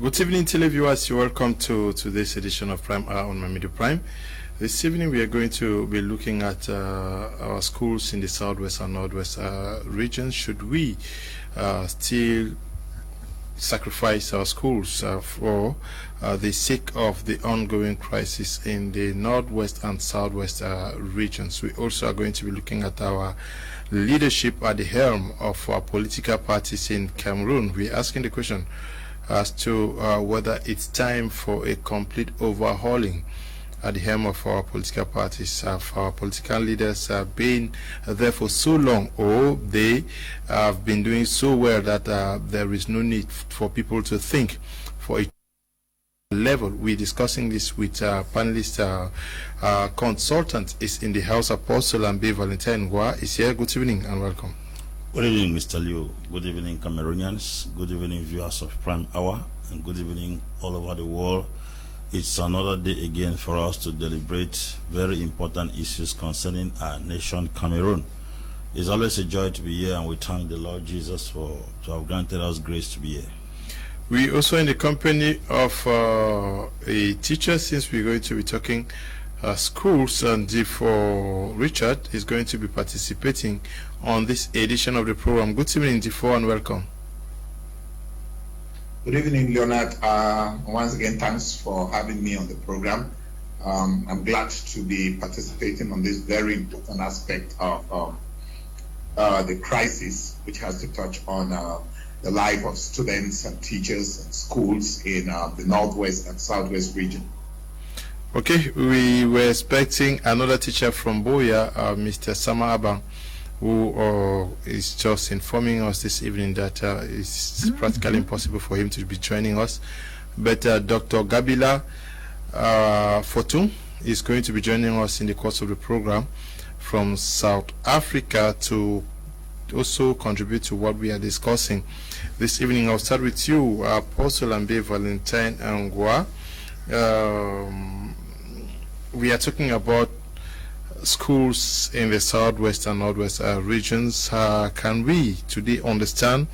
Good evening, televiewers. You're welcome to this edition of Prime Hour on my Media Prime. This evening, we are going to be looking at our schools in the southwest and northwest regions. Should we still sacrifice our schools for the sake of the ongoing crisis in the northwest and southwest regions? We also are going to be looking at our leadership at the helm of our political parties in Cameroon. We're asking the question as to whether it's time for a complete overhauling at the helm of our political parties. For our political leaders have been there for so long, or they have been doing so well that there is no need for people to think for a level. We're discussing this with panelist consultant is in the house. Apostle and B. Valentine Gwa is here. Good evening and welcome. Good evening, Mr. Liu. Good evening, Cameroonians. Good evening, viewers of Prime Hour, and good evening all over the world. It's another day again for us to deliberate very important issues concerning our nation, Cameroon. It's always a joy to be here, and we thank the Lord Jesus to have granted us grace to be here. We also in the company of a teacher, since we're going to be talking schools, and D4 Richard is going to be participating on this edition of the program. Good evening, D4, and welcome. Good evening, Leonard. Once again, thanks for having me on the program. I'm glad to be participating on this very important aspect of the crisis, which has to touch on the life of students and teachers and schools in the northwest and southwest region. Okay, we were expecting another teacher from Boya, Mr. Sama Abang, who is just informing us this evening that it's practically impossible for him to be joining us. But Dr. Gabila Fortun is going to be joining us in the course of the program from South Africa to also contribute to what we are discussing this evening. I'll start with you, Apostle and B. Valentine Angwa. We are talking about schools in the southwest and northwest regions. Can we today understand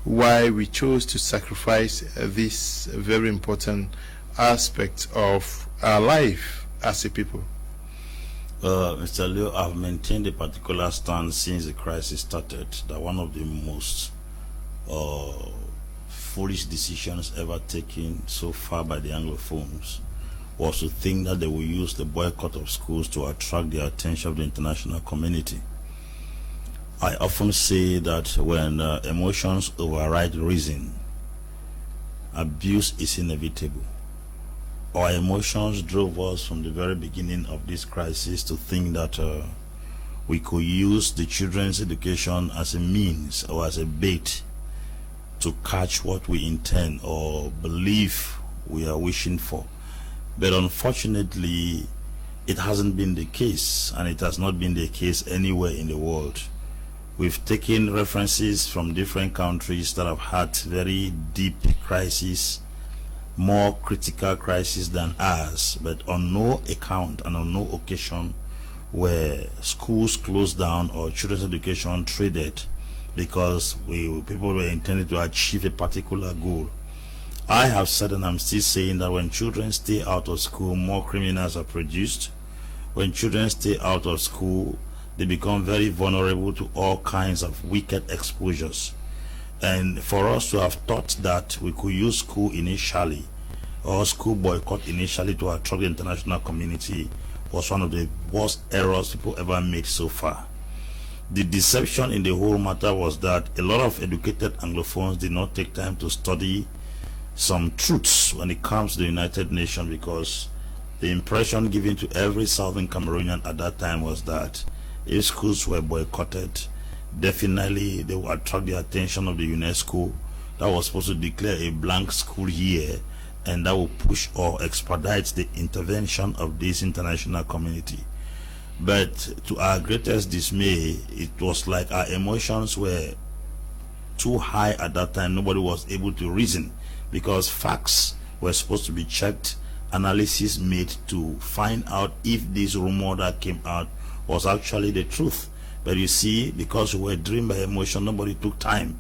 why we chose to sacrifice this very important aspect of our life as a people? Mr. Leo, I've maintained a particular stance since the crisis started that one of the most foolish decisions ever taken so far by the Anglophones was to think that they will use the boycott of schools to attract the attention of the international community. I often say that when emotions override reason, abuse is inevitable. Our emotions drove us from the very beginning of this crisis to think that we could use the children's education as a means or as a bait to catch what we intend or believe we are wishing for. But unfortunately, it hasn't been the case, and it has not been the case anywhere in the world. We've taken references from different countries that have had very deep crises, more critical crises than ours, but on no account and on no occasion were schools closed down or children's education traded because people were intended to achieve a particular goal. I have said, and I'm still saying, that when children stay out of school, more criminals are produced. When children stay out of school, they become very vulnerable to all kinds of wicked exposures. And for us to have thought that we could use school initially, or school boycott initially, to attract the international community was one of the worst errors people ever made so far. The deception in the whole matter was that a lot of educated Anglophones did not take time to study some truths when it comes to the United Nations, because the impression given to every Southern Cameroonian at that time was that if schools were boycotted, definitely they would attract the attention of the UNESCO that was supposed to declare a blank school year, and that would push or expedite the intervention of this international community. But to our greatest dismay, it was like our emotions were too high at that time. Nobody was able to reason, because facts were supposed to be checked, analysis made to find out if this rumor that came out was actually the truth. But you see, because we were driven by emotion, nobody took time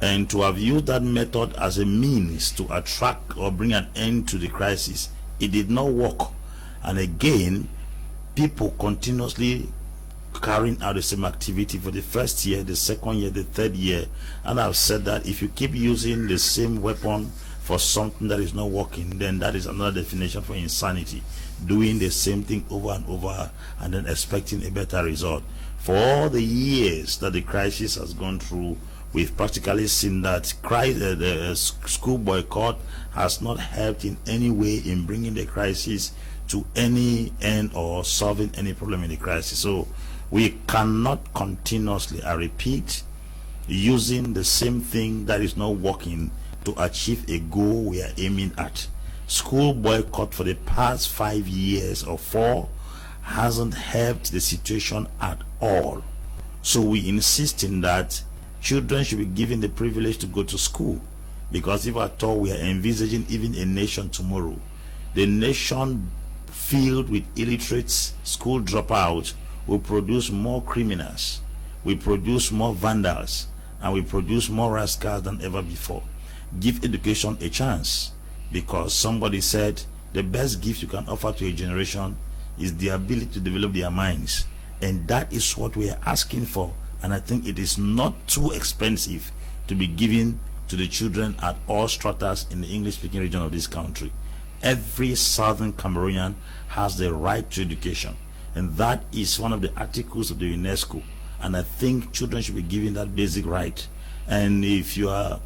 And to have used that method as a means to attract or bring an end to the crisis, it did not work. And again, people continuously carrying out the same activity for the first year, the second year, the third year. And I've said that if you keep using the same weapon for something that is not working, then that is another definition for insanity. Doing the same thing over and over and then expecting a better result. For all the years that the crisis has gone through, we've practically seen that the school boycott has not helped in any way in bringing the crisis to any end or solving any problem in the crisis. So we cannot continuously, I repeat, using the same thing that is not working to achieve a goal we are aiming at. School boycott for the past 5 years or 4 hasn't helped the situation at all. So we insist in that children should be given the privilege to go to school, because if at all we are envisaging even a nation tomorrow, the nation filled with illiterates, school dropouts, will produce more criminals, we produce more vandals, and we produce more rascals than ever before. Give education a chance, because somebody said the best gift you can offer to a generation is the ability to develop their minds, and that is what we are asking for. And I think it is not too expensive to be given to the children at all stratas in the English-speaking region of this country. Every southern Cameroonian has the right to education, and that is one of the articles of the UNESCO, and I think children should be given that basic right. And if you are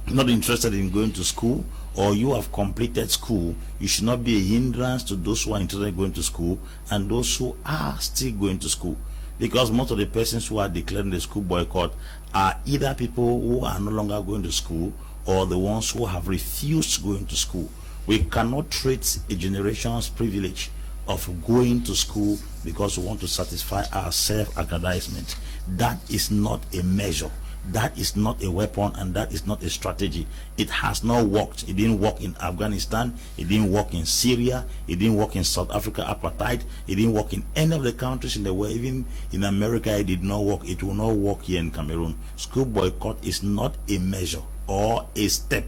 not interested in going to school, or you have completed school, you should not be a hindrance to those who are interested in going to school and those who are still going to school, because most of the persons who are declaring the school boycott are either people who are no longer going to school or the ones who have refused going to school. We cannot treat a generation's privilege of going to school because we want to satisfy our self-aggrandizement. That is not a measure. That is not a weapon, and that is not a strategy. It has not worked. It didn't work in Afghanistan. It didn't work in Syria. It didn't work in South Africa apartheid. It didn't work in any of the countries in the world. Even in America, it did not work. It will not work here in Cameroon. School boycott is not a measure or a step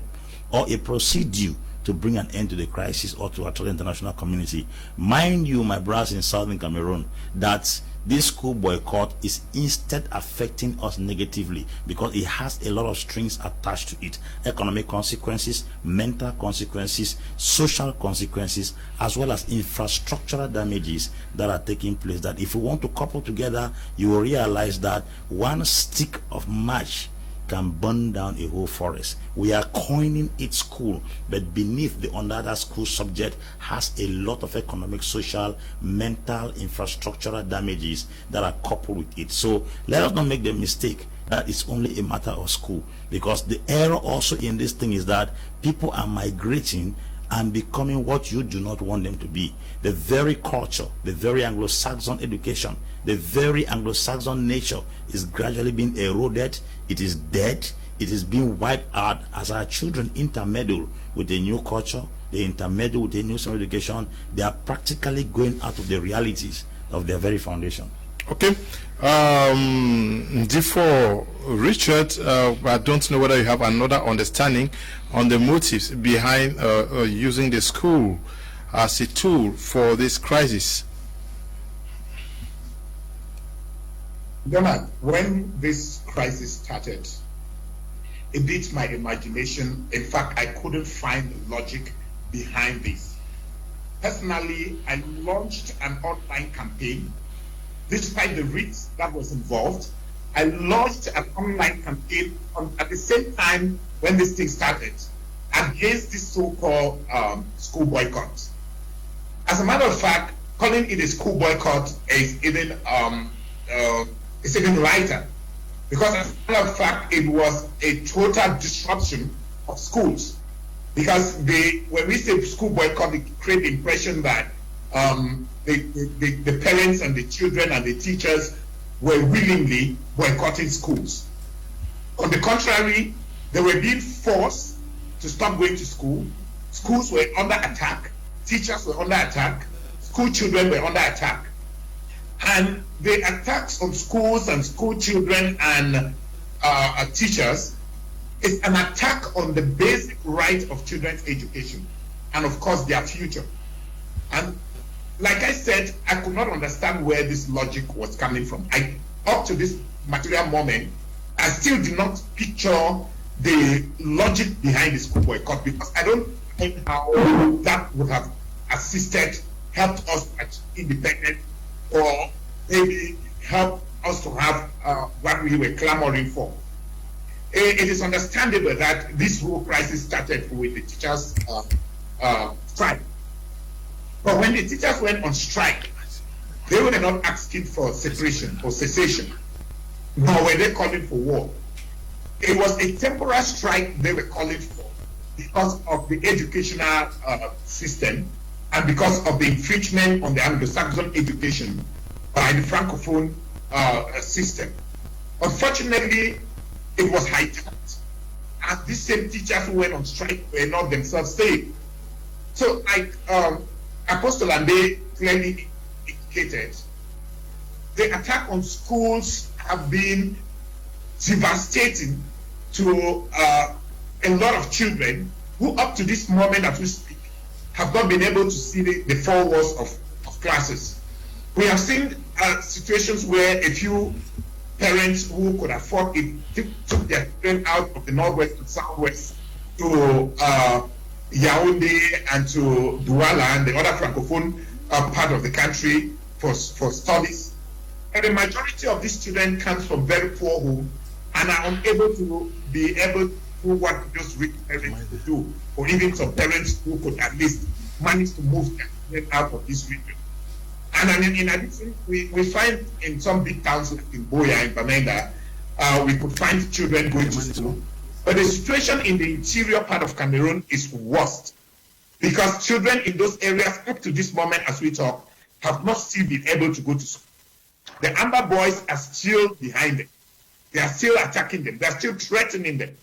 or a procedure to bring an end to the crisis or to attract the international community. Mind you, my brothers in southern Cameroon, that this school boycott is instead affecting us negatively, because it has a lot of strings attached to it: economic consequences, mental consequences, social consequences, as well as infrastructural damages that are taking place, that if you want to couple together, you will realize that one stick of match can burn down a whole forest. We are coining it school, but beneath the under that school subject has a lot of economic, social, mental, infrastructural damages that are coupled with it. So let us not make the mistake that it's only a matter of school, because the error also in this thing is that people are migrating and becoming what you do not want them to be. The very culture, the very Anglo-Saxon education, the very Anglo-Saxon nature is gradually being eroded. It is dead. It is being wiped out as our children intermeddle with a new culture. They intermeddle with a new social education. They are practically going out of the realities of their very foundation. Okay. Before Richard, I don't know whether you have another understanding on the motives behind using the school as a tool for this crisis. Donald, when this crisis started, it beat my imagination. In fact, I couldn't find the logic behind this. Personally, I launched an online campaign. Despite the risk that was involved, I launched an online campaign at the same time when this thing started against this so-called school boycott. As a matter of fact, calling it a school boycott is even lighter, because as a matter of fact, it was a total disruption of schools. Because when we say school boycott, it creates the impression that the parents and the children and the teachers were willingly boycotting schools. On the contrary, they were being forced to stop going to school. Schools were under attack. Teachers were under attack. School children were under attack. And the attacks on schools and school children and teachers It's an attack on the basic right of children's education and, of course, their future. And like I said, I could not understand where this logic was coming from. Up to this material moment, I still did not picture the logic behind the school boycott, because I don't think how that would have assisted, helped us at independent, or maybe helped us to have what we were clamoring for. It is understandable that this whole crisis started with the teachers' strike. But when the teachers went on strike, they were not asking for separation or cessation, nor were they calling for war. It was a temporary strike they were calling for because of the educational system and because of the infringement on the Anglo-Saxon education by the Francophone system. Unfortunately, it was hijacked, and these same teachers who went on strike were not themselves saved. So, like Apostle and they clearly indicated, the attack on schools have been devastating to a lot of children who, up to this moment that we speak, have not been able to see the four walls of classes. We have seen situations where a few parents who could afford it took their children out of the northwest to southwest to Yaoundé and to Douala and the other francophone part of the country for studies. And the majority of these children comes from very poor homes and are unable to be able to do what those rich parents could do, or even some parents who could at least manage to move their children out of this region. And in addition, we find in some big towns like in Boya, in Bamenda, we could find children going to school. But the situation in the interior part of Cameroon is worst, because children in those areas, up to this moment as we talk, have not still been able to go to school. The Amber boys are still behind them. They are still attacking them. They are still threatening them.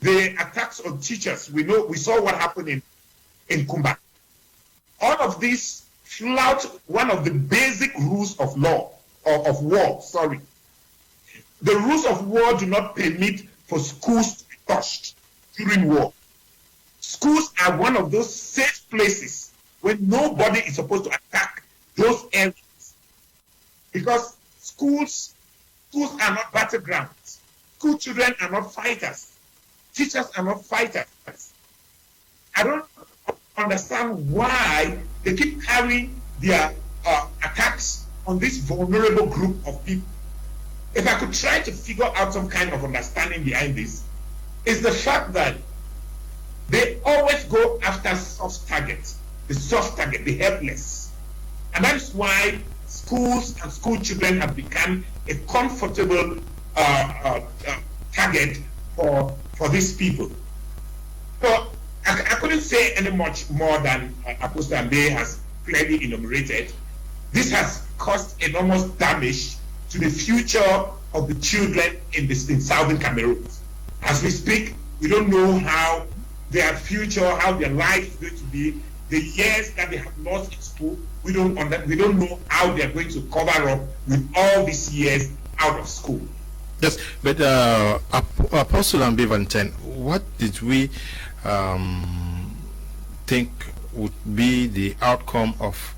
The attacks on teachers, we saw what happened in Kumba. All of this flout one of the basic rules of law, or of war, sorry. The rules of war do not permit for schools to be touched during war. Schools are one of those safe places where nobody is supposed to attack those areas. Because schools are not battlegrounds. School children are not fighters. Teachers are not fighters. I don't understand why they keep carrying their attacks on this vulnerable group of people. If I could try to figure out some kind of understanding behind this, is the fact that they always go after soft targets, the helpless. And that is why schools and school children have become a comfortable target for these people. So I couldn't say any much more than Apostle Ambe has clearly enumerated. This has caused enormous damage to the future of the children in southern Cameroon. As we speak, we don't know how their future, how their life is going to be. The years that they have lost in school, we don't know how they are going to cover up with all these years out of school. Yes, but Apostle Ambe Vanten, what did we think would be the outcome of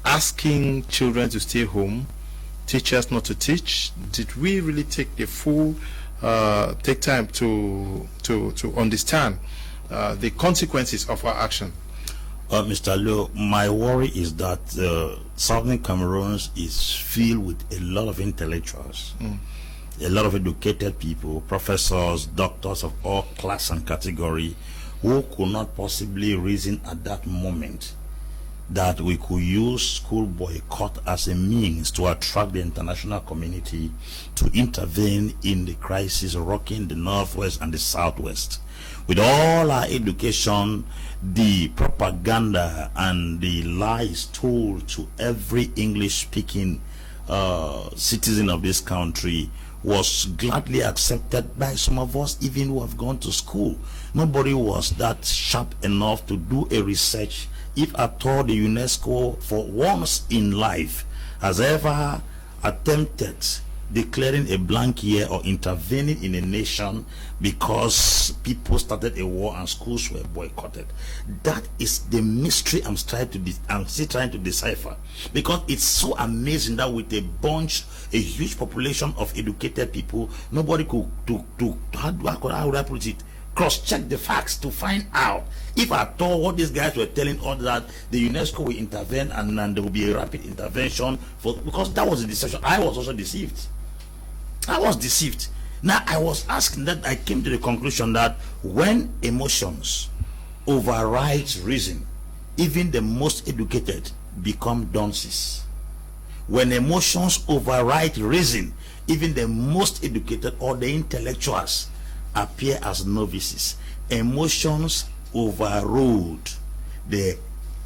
asking children to stay home, teachers not to teach? Did we really take the full take time to understand the consequences of our action? Mr. Leo, my worry is that southern Cameroon is filled with a lot of intellectuals, a lot of educated people, professors, doctors of all class and category, who could not possibly reason at that moment that we could use school boycott as a means to attract the international community to intervene in the crisis rocking the northwest and the southwest. With all our education, the propaganda and the lies told to every English-speaking citizen of this country was gladly accepted by some of us, even who have gone to school. Nobody was that sharp enough to do a research, if at all the UNESCO for once in life has ever attempted declaring a blank year or intervening in a nation because people started a war and schools were boycotted. That is the mystery I'm still trying to decipher, because it's so amazing that with a huge population of educated people, nobody could how would I put it, cross-check the facts to find out if at all what these guys were telling us, that the UNESCO will intervene and there will be a rapid intervention, because that was a deception. I was also deceived. Now I was asking that, I came to the conclusion that when emotions override reason, even the most educated become dunces. When emotions override reason, even the most educated or the intellectuals appear as novices. Emotions overrode the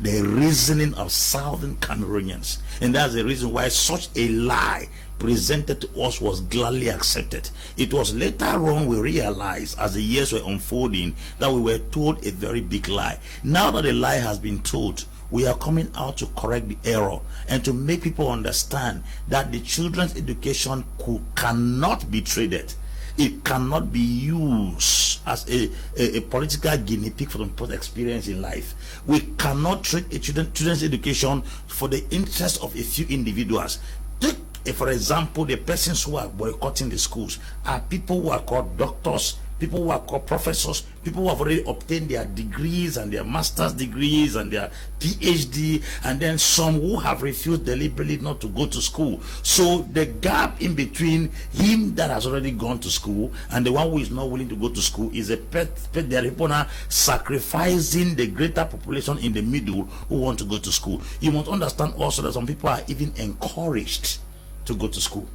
reasoning of southern Cameroonians, and that's the reason why such a lie presented to us was gladly accepted. It was later on we realized, as the years were unfolding, that we were told a very big lie. Now that the lie has been told, we are coming out to correct the error and to make people understand that the children's education cannot be traded. It cannot be used as a political guinea pig for the people's experience in life. We cannot trade a children's education for the interest of a few individuals. Take, for example, the persons who are boycotting the schools are people who are called doctors, people who are called professors, people who have already obtained their degrees and their master's degrees and their PhD, and then some who have refused deliberately not to go to school. So the gap in between him that has already gone to school and the one who is not willing to go to school is a people sacrificing the greater population in the middle who want to go to school. You must understand also that some people are even encouraged to go to school.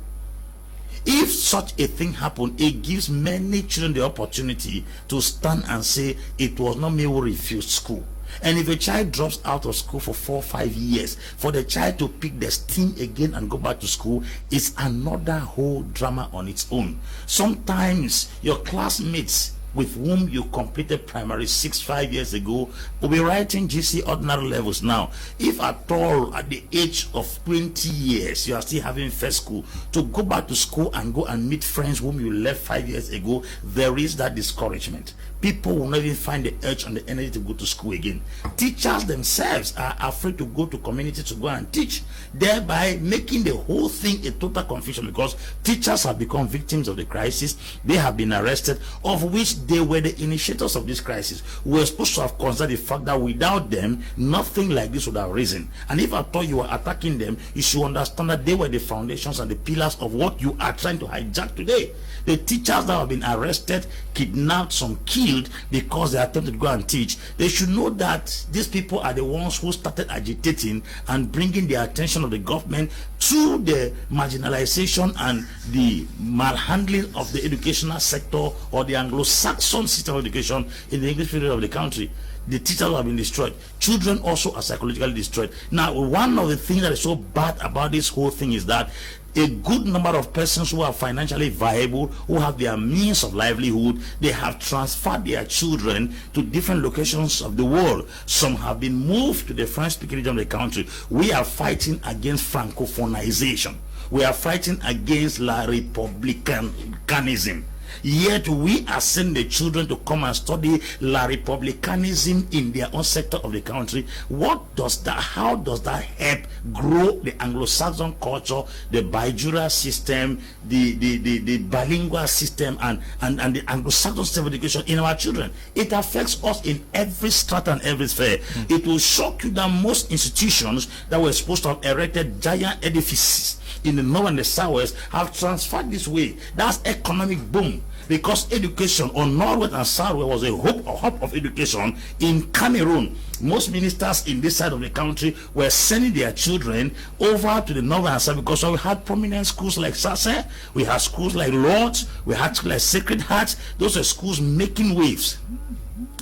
If such a thing happened, it gives many children the opportunity to stand and say, it was not me who refused school. And if a child drops out of school for 4 or 5 years, for the child to pick the steam again and go back to school is another whole drama on its own. Sometimes your classmates with whom you completed primary 6-5 years ago will be writing GC ordinary levels now. If at all at the age of 20 years you are still having first school, to go back to school and go and meet friends whom you left 5 years ago, there is that discouragement. People will not even find the urge and the energy to go to school again. Teachers themselves are afraid to go to community to go and teach, thereby making the whole thing a total confusion, because teachers have become victims of the crisis. They have been arrested, of which they were the initiators of this crisis. We were supposed to have considered the fact that without them, nothing like this would have risen. And if I thought you were attacking them, you should understand that they were the foundations and the pillars of what you are trying to hijack today. The teachers that have been arrested, kidnapped, some killed because they attempted to go and teach, they should know that these people are the ones who started agitating and bringing the attention of the government to the marginalization and the malhandling of the educational sector, or the Anglo-Saxon system of education in the English period of the country. The teachers have been destroyed. Children also are psychologically destroyed. Now, one of the things that is so bad about this whole thing is that a good number of persons who are financially viable, who have their means of livelihood, they have transferred their children to different locations of the world. Some have been moved to the French-speaking region of the country. We are fighting against Francophonization. We are fighting against La Republicanism. Yet we are sending the children to come and study La Republicanism in their own sector of the country. What does that, how does that help grow the Anglo-Saxon culture, the bijural system, the bilingual system, and the Anglo-Saxon system of education in our children? It affects us in every strata and every sphere. It will shock you that most institutions that were supposed to have erected giant edifices in the north and the southwest have transferred this way. That's economic boom, because education on northwest and southwest was a hub of education. In Cameroon, most ministers in this side of the country were sending their children over to the north and south, because we had prominent schools like Sase, we had schools like Lords, we had schools like Sacred Hearts. Those are schools making waves,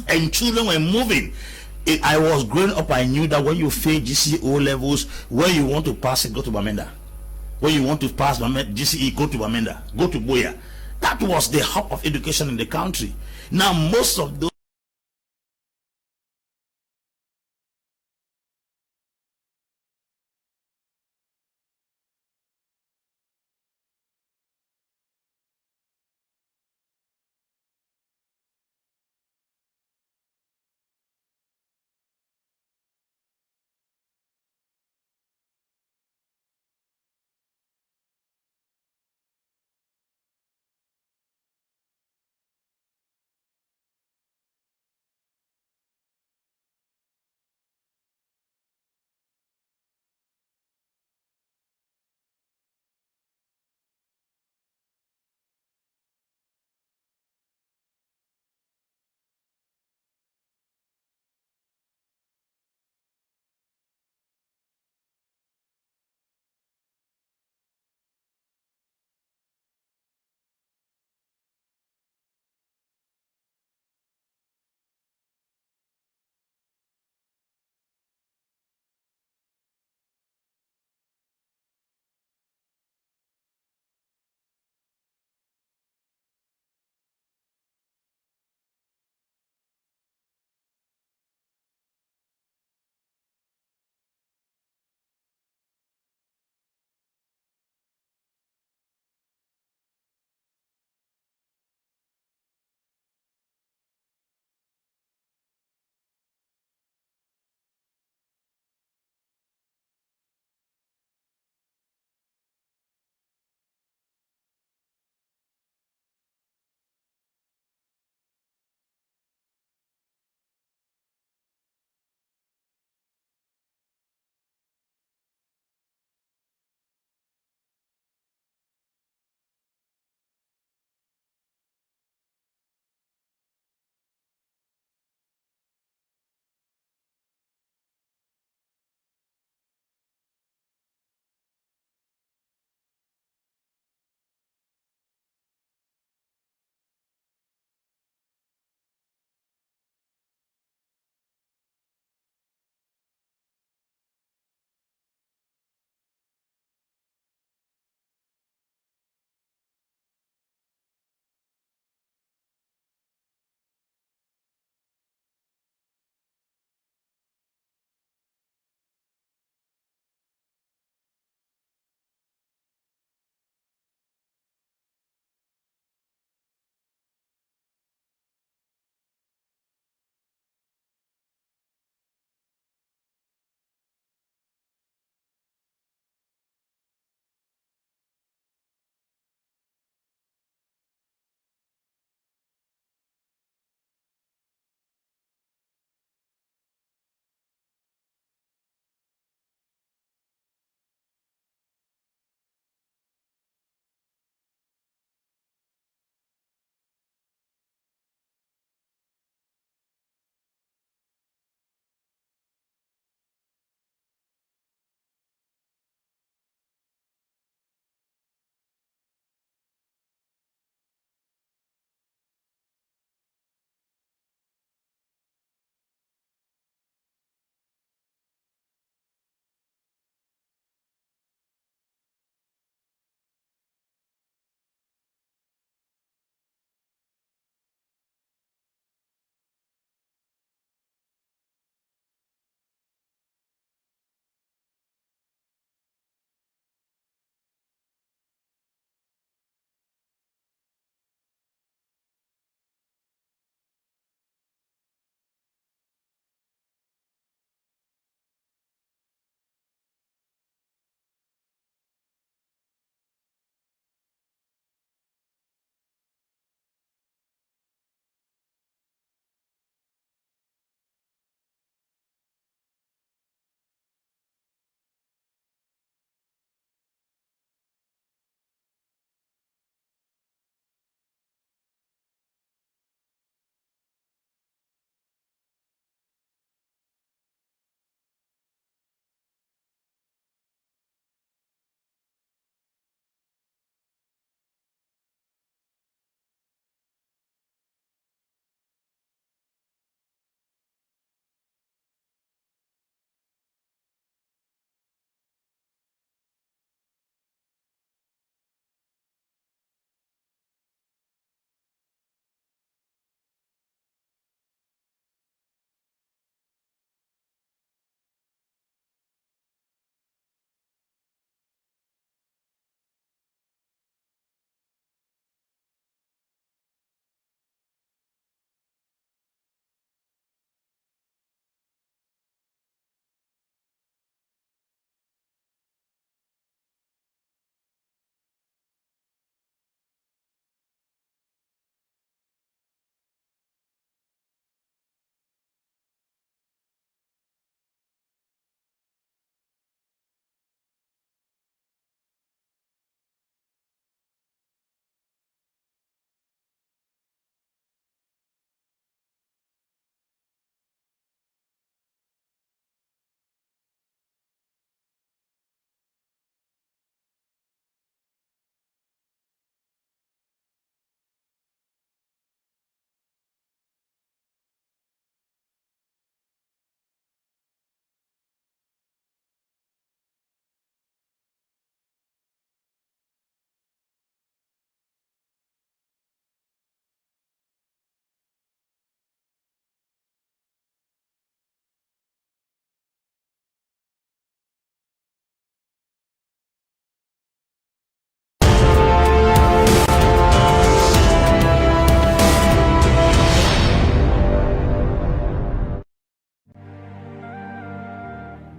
and children were moving. I was growing up, I knew that when you fail GCE levels, where you want to pass it, go to Bamenda. When you want to pass GCE, go to Bamenda, go to Boya. That was the hub of education in the country. Now most of those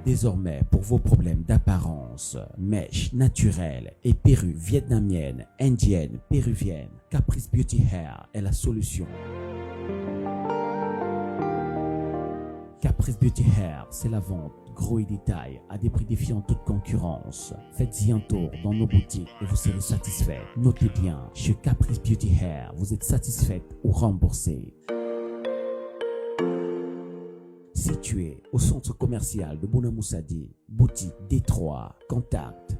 Désormais, pour vos problèmes d'apparence, mèches naturelles et perruques vietnamiennes, indiennes, péruviennes, Caprice Beauty Hair est la solution. Caprice Beauty Hair, c'est la vente gros et détail à des prix défiant toute concurrence. Faites-y un tour dans nos boutiques et vous serez satisfait. Notez bien, chez Caprice Beauty Hair, vous êtes satisfait ou remboursé. Situé au centre commercial de Bonamoussadi, boutique Détroit, contact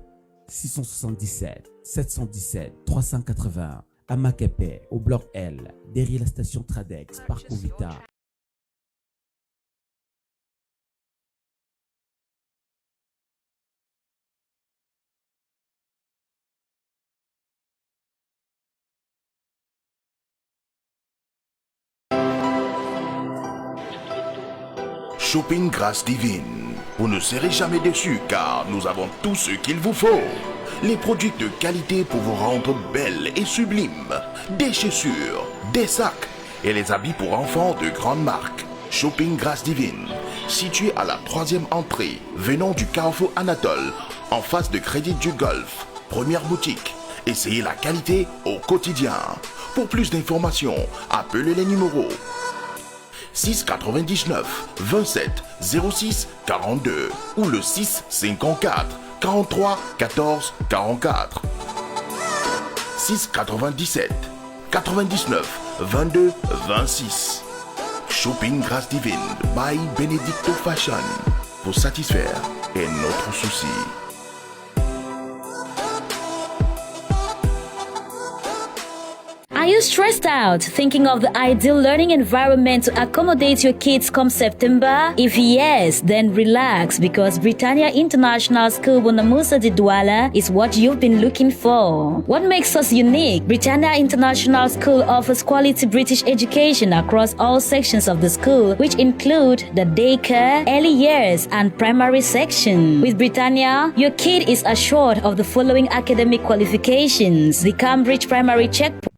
677 717 380 à Makepe, au bloc L, derrière la station Tradex, Parc Vita. Shopping Grâce Divine. Vous ne serez jamais déçus car nous avons tout ce qu'il vous faut. Les produits de qualité pour vous rendre belle et sublime. Des chaussures, des sacs et les habits pour enfants de grande marque. Shopping Grâce Divine. Situé à la 3e entrée, venant du carrefour Anatole, en face de Crédit du Golfe. Première boutique. Essayez la qualité au quotidien. Pour plus d'informations, appelez les numéros 6 99 27 06 42 ou le 6 54 43 14 44. 6 97 99 22 26. Shopping Grâce Divine by Benedicto Fashion. Pour satisfaire est notre souci. Are you stressed out thinking of the ideal learning environment to accommodate your kids come September? If yes, then relax because Britannia International School Bonamoussadi Douala is what you've been looking for. What makes us unique? Britannia International School offers quality British education across all sections of the school, which include the daycare, early years, and primary section. With Britannia, your kid is assured of the following academic qualifications: the Cambridge Primary Checkpoint.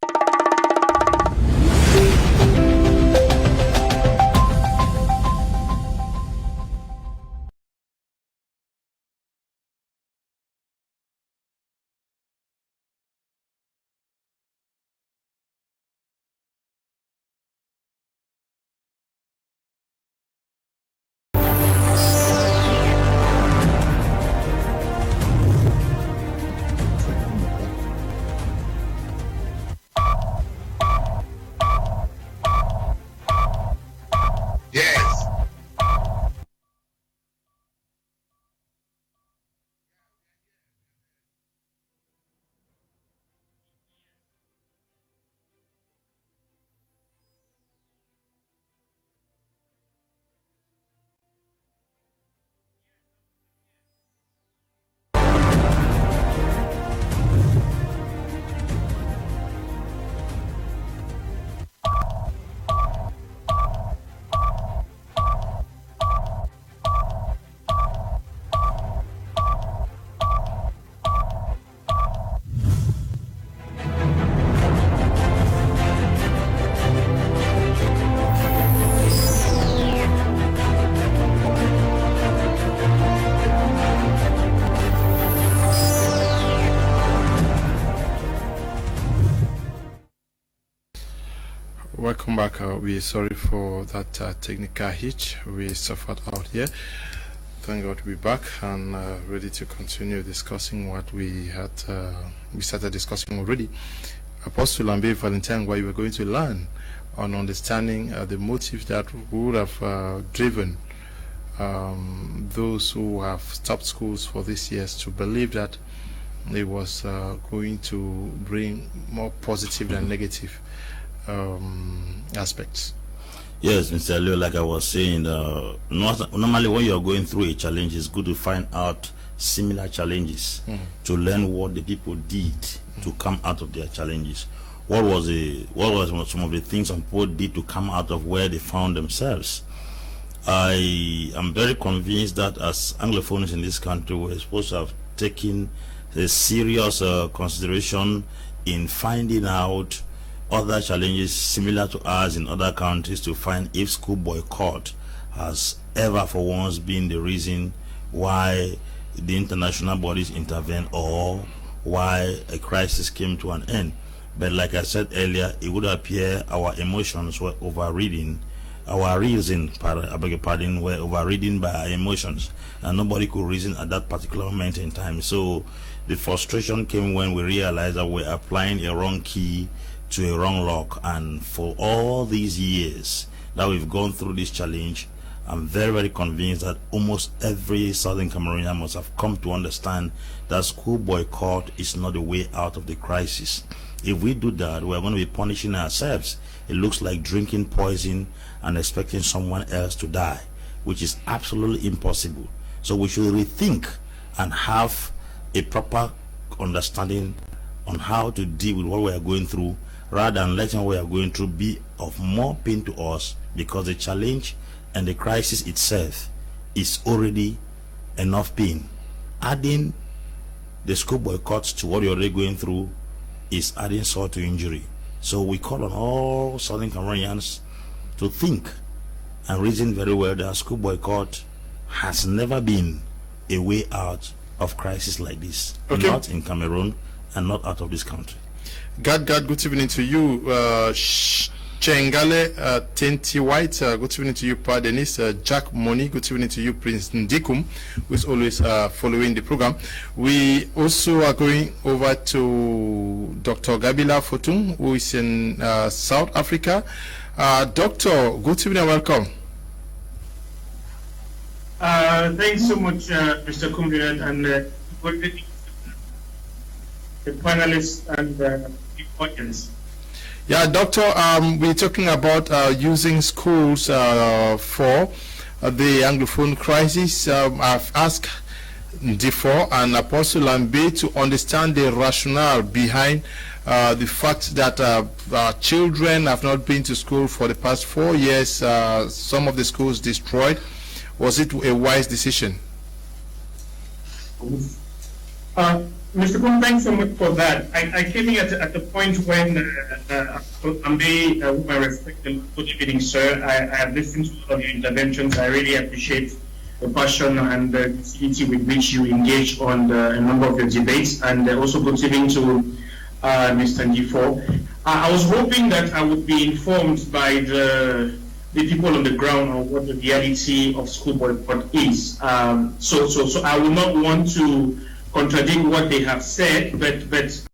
Welcome back. We're sorry for that technical hitch we suffered out here. Thank God we're back and ready to continue discussing what we had we started discussing already. Apostle Lambe Valentine, where you were going to learn on understanding the motives that would have driven those who have stopped schools for this year to believe that it was going to bring more positive than negative aspects. Yes, Mr. Leo, like I was saying, normally when you're going through a challenge, it's good to find out similar challenges to learn what the people did to come out of their challenges. What was some of the things some people did to come out of where they found themselves? I am very convinced that as Anglophones in this country, we're supposed to have taken a serious consideration in finding out other challenges similar to ours in other countries to find if school boycott has ever for once been the reason why the international bodies intervened or why a crisis came to an end. But like I said earlier, it would appear our emotions were overridden, our reason, I beg your pardon, were overridden by our emotions, and nobody could reason at that particular moment in time. So the frustration came when we realized that we're applying a wrong key to a wrong lock. And for all these years that we've gone through this challenge, I'm very, very convinced that almost every Southern Cameroonian must have come to understand that school boycott is not the way out of the crisis. If we do that, we're going to be punishing ourselves. It looks like drinking poison and expecting someone else to die, which is absolutely impossible. So we should rethink and have a proper understanding on how to deal with what we are going through, rather than letting what we are going through be of more pain to us, because the challenge and the crisis itself is already enough pain. Adding the school boycotts to what you're already going through is adding salt to injury. So we call on all Southern Cameroonians to think and reason very well that school boycott has never been a way out of crisis like this. Okay. Not in Cameroon and not out of this country. God, good evening to you. Chengale Tenti White, good evening to you, Pa Dennis. Jack Money, good evening to you, Prince Ndikum, who is always following the program. We also are going over to Dr. Gabila Fotung, who is in South Africa. Doctor, good evening and welcome. Thanks so much, Mr. Kumbirat, and the panelists and the audience. Yeah, Doctor, we're talking about using schools for the Anglophone crisis. I've asked D4 and Apostle Lambe to understand the rationale behind the fact that children have not been to school for the past 4 years, some of the schools destroyed. Was it a wise decision? Mr. Kuhn, thanks so much for that. I came in at the point when Ambe, whom I respect and good evening, sir. I have listened to all of your interventions. I really appreciate the passion and the lucidity with which you engage on a number of your debates, and also good evening to Mr. Ndifo. I was hoping that I would be informed by the people on the ground on what the reality of school boycott is. So I will not want to contradict what they have said, but